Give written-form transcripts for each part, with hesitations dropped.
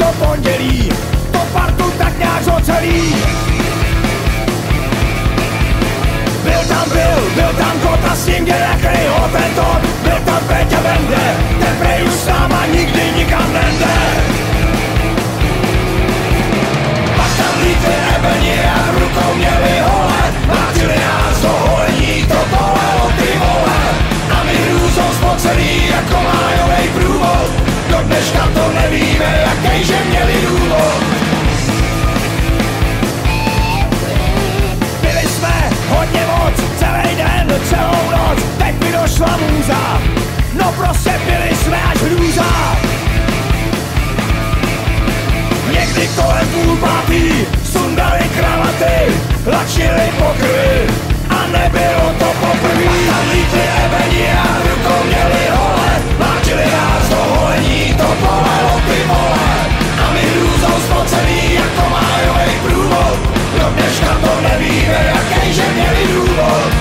to pondělí, to partu tak nějak zocelí. Byl tam Kota s tím dělekej Hotentot, byl tam Peťa Bende, ten prej už s náma nikdy nikam nende. Pak tam lítli ebeni a rukou měli hole, mlátili nás do holení, to bolelo ty vole. A my hrůzou spocelí jako májovej průvod, do dneška to nevíme, jakejže měli důvod. Byli jsme hodně moc, celý den, celou noc, teď mi došla můza, no prostě byli jsme až hrůza. Někdy kolem půl pátý sundali kravaty, lačili po krvi a nebylo to poprvý. Pak tam lítli ebeni a rukou měli hole, mlátili nás do holení, to bolelo ty vole. A my hrůzou spocený jako májovej průvod, do dneška to nevíme, jakejže měli důvod.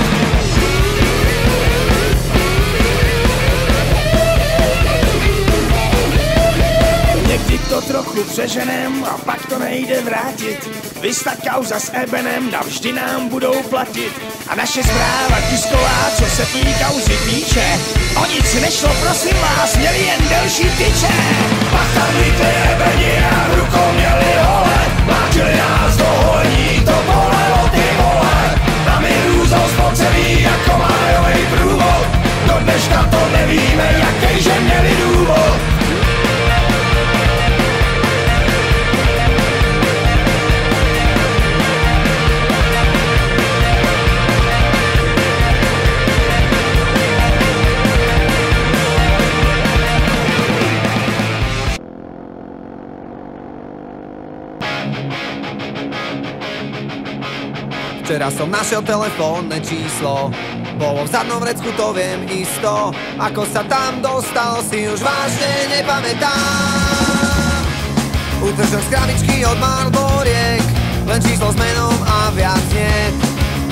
Někdy to trochu přeženem a pak to nejde vrátit. Vystať kauza s Ebenem, navždy nám budou platit. A naše zpráva tisková, co se tý kauzy týče, o nic nešlo, prosím vás, měli jen delší tyče. Pak tam lítli Ebeni a rukou měli hole, mlátili nás do holení, to bolelo ty vole. A my hrůzou spocelí jako májovej průvod, do dneška to nevíme, jakejže měli důvod. Včera som našiel telefónne číslo, bolo v zadnom vrecku, to viem isto. Ako sa tam dostal, si už vážne nepamätám. Utržok z krabičky od Marlboriek, len číslo s menom a viac nie.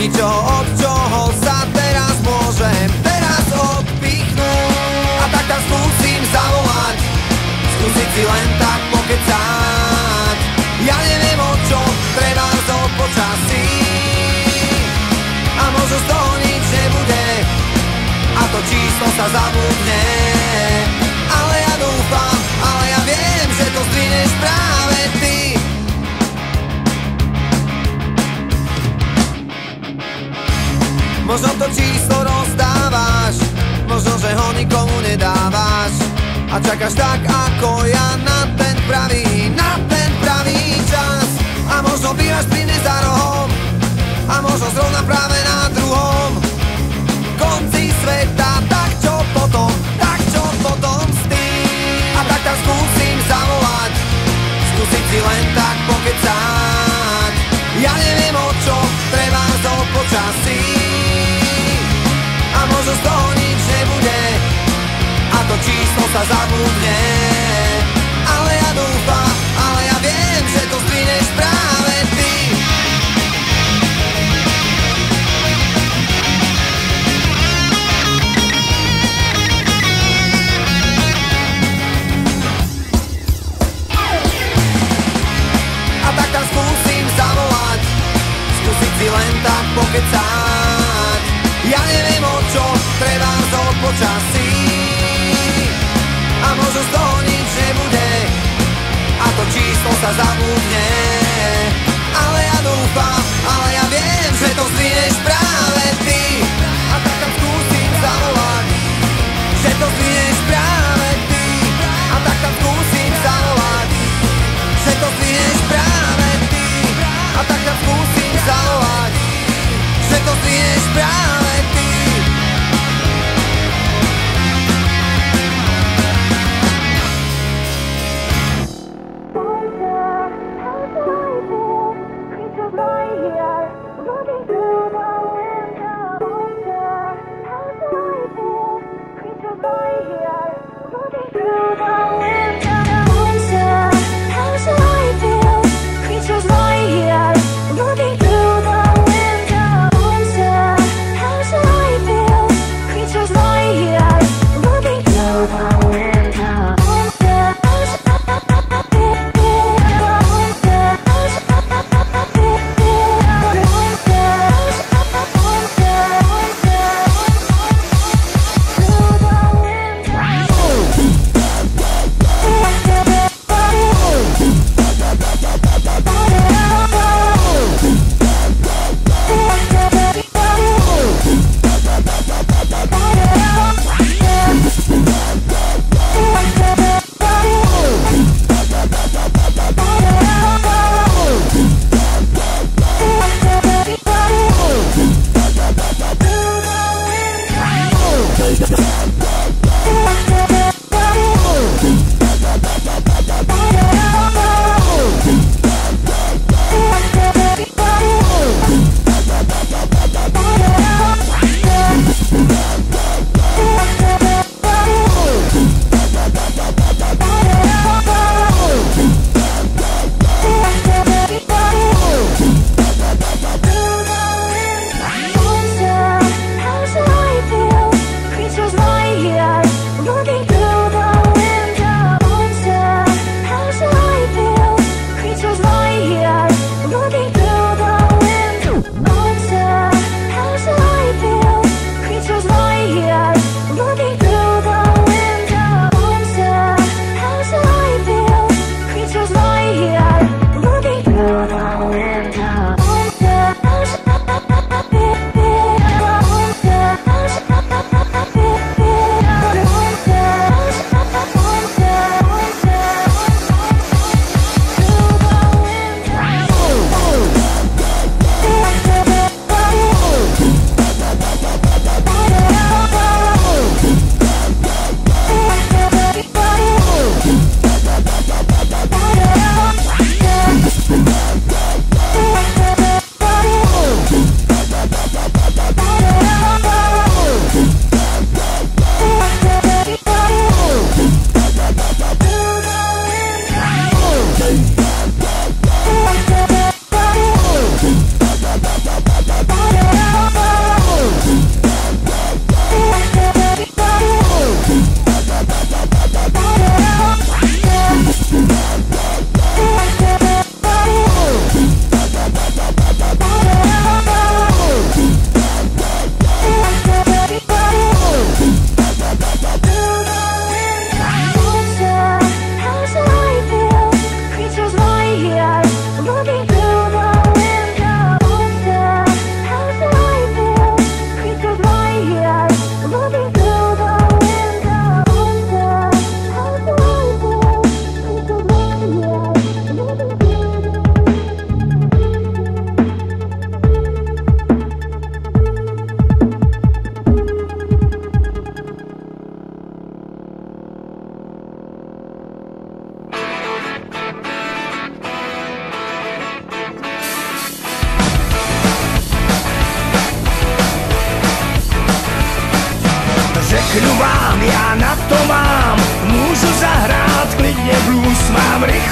Ničoho, od čoho sa teraz môžem teraz odpichnúť. A tak tam skúsim zavolať, skúsiť si len tak pokecať. Ja neviem, o čo treba zo počasí, a možno z toho nič nebude a to číslo sa zabudne. Ale ja dúfam, ale ja viem, že to zdvihneš práve ty. Možno to číslo rozdávaš, možno, že ho nikomu nedávaš a čakáš tak ako ja na ten pravý čas. A možno bývaš pri mne za rohom, a možno zrovna práve na druhom konci sveta. Tak čo potom s tým? A tak tam skúsim zavolať, skúsiť si len tak pokecať. Ja neviem, o čo treba zo počasí, a možno z toho nič nebude a to číslo sa zabudne. Ale ja dúfam, ale ja viem, že to zdvihneš práve ty. Skúsim zavolať, skúsiť si len tak pokecať. Ja neviem, o čo treba zo počasí, a možno z toho nič nebude a to číslo sa zabudne. Ale ja dúfam, ale ja viem, že to zdvihneš práve ty. A tak tam skúsim zavolať, že to zdvihneš práve ty. A tak tam skúsim zavolať, že to zdvihneš práve ty. A tak tam skúsim zavolať, že to zdvihneš práve ty. How do I feel? It's so right here.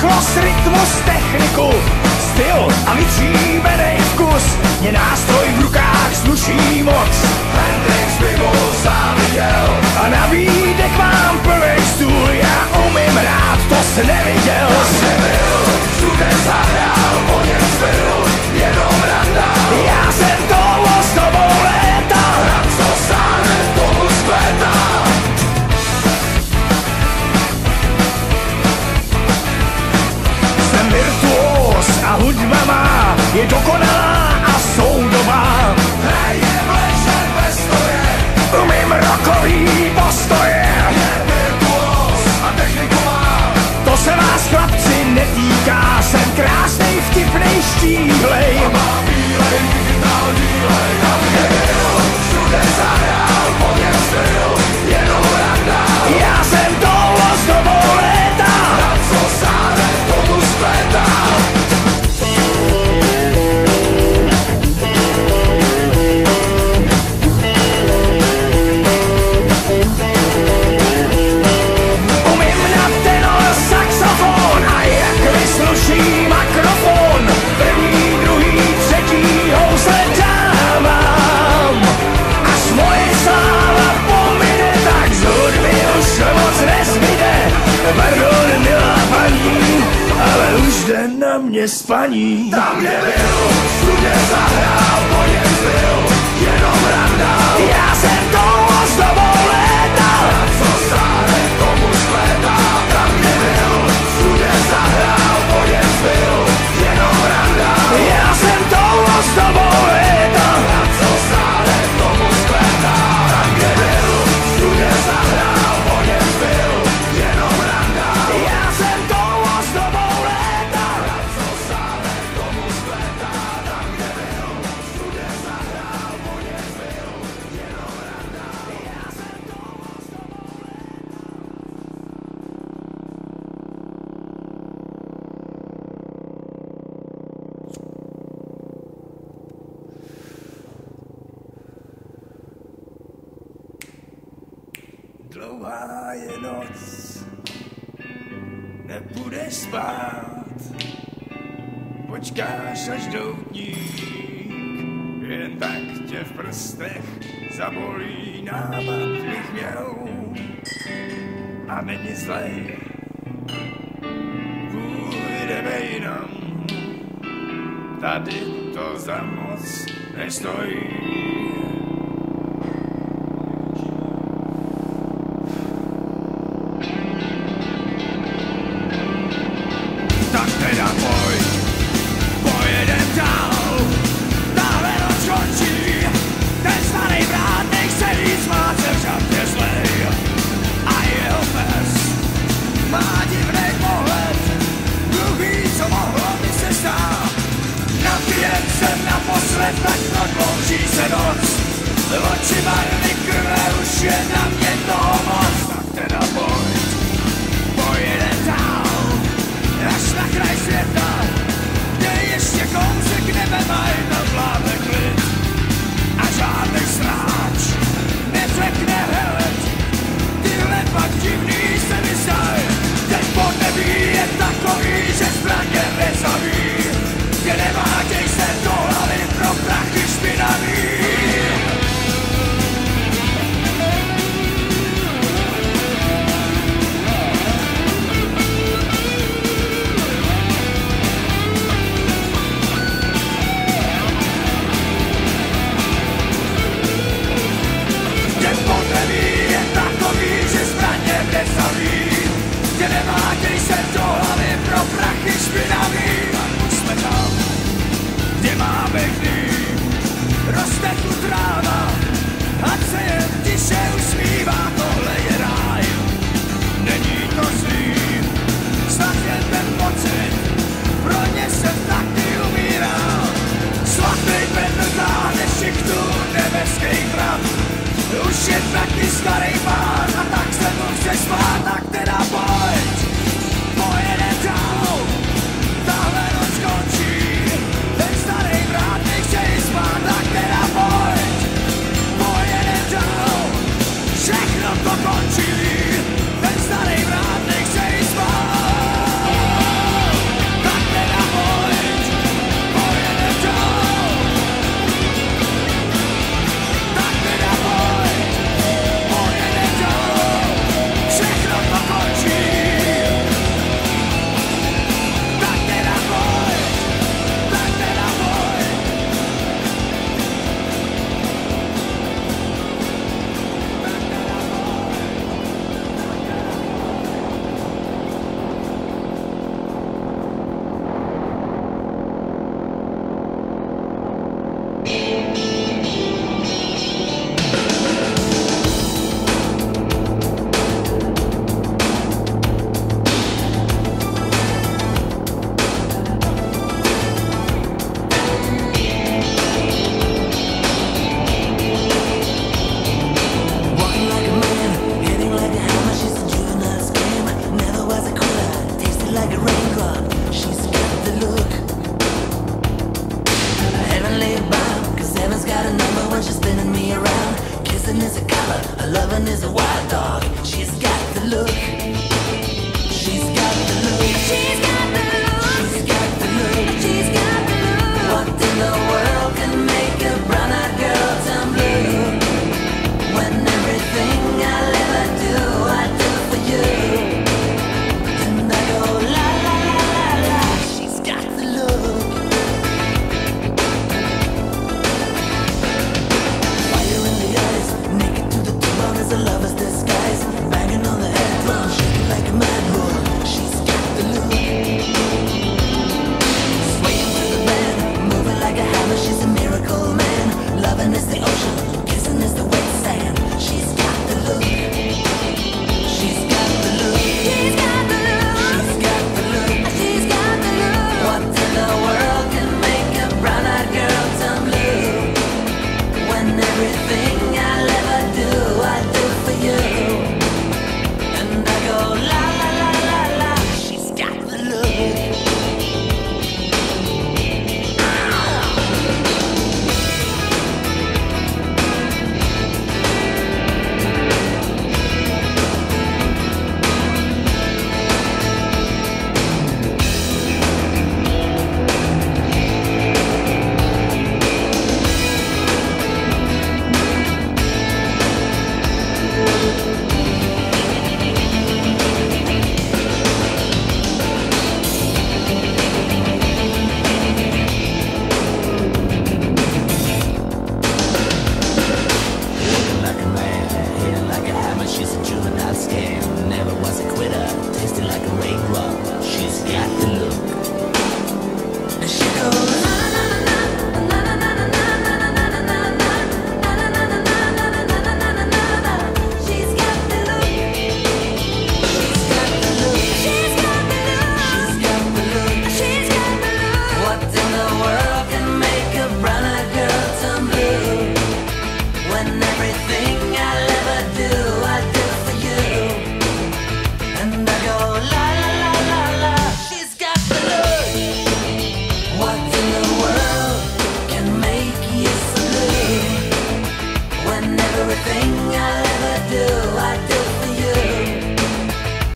rychlost, rytmus, techniku, styl a vytříbenej vkus, je nástroj v rukách sluší moc. Hendrix by mu záviděl a nabídek mám plnej stůl, já umím rád, to se neviděl. Nebyl, všude zahrál, po něm zbyl, jenom randa. Já jsem toho s tobou léta, na co sáhne, tomu skvětá. Jsem virtuós a hudba má, je dokonalá a soudobá. Hraje vlečen bez stoje, umím rockový postoje. Je virtuós a techniku má, to se vás chlapci netýká. Jsem krásnej, vtipnej, štíhlej a má bílej digitál dílej. Tam kde byl, všude zahrál, po něm styl, jenom randa. Já jsem toho s tobou léta, na co sáhne, tomu skvětá. Sluší makrofon, první, druhý, třetí housle dávám. Až moje sláva pomine, tak z hudby už moc nezbyde. Pardon, milá paní, ale už jde na mě spaní. Tam, kde byl, všude zahrál, po něm zbyl, jenom randa. Já jsem toho s tobou léta, na co sáhne, tomu skvětá. Tam, kde byl, všude zahrál, po něm zbyl, jenom randa. Já jsem toho s tobou léta, na co sáhne, tomu skvětá. Tam, kde byl, všude zahrál, po něm zbyl, jenom randa. Já jsem toho s tobou léta, na co sáhne, tomu skvětá. Tam, kde byl, všude zahrál, po něm zbyl, jenom randa. Já jsem toho s tobou Dlouhá je noc, nepůjdeš spát, počkáš až doutník, jen tak tě v prstech zabolí nápad bych měl. A není zlej, půjdeme jinam, tady to za moc nestojí. Tak prodlouží se noc, oči barvy krve už je na mě toho moc. Tak teda pojede dál, až na kraj světa, kde ještě kousek nebe mají tam vládne klid. A žádnej sráč neřekne helet, tyhle pak divný se mi zdají. Ten podnebí je takový, že zbraně nezaví, kde nemátěj se do hlavy pro prachy špinavý. Ten podnebí je takový, že zbraně nezaví, kde nemátěj se do hlavy pro prachy špinavý. Jsme tam, kde máme dny, roste tu tráva, ať se jen tiše usmívá, tohle je ráj. Není to zlý, snad jen ten pocit, pro ně se taky umírá. Svatý Petr táhne šichtu nebeských vrat, už je taky starý pán a tak se mu chce spát, tak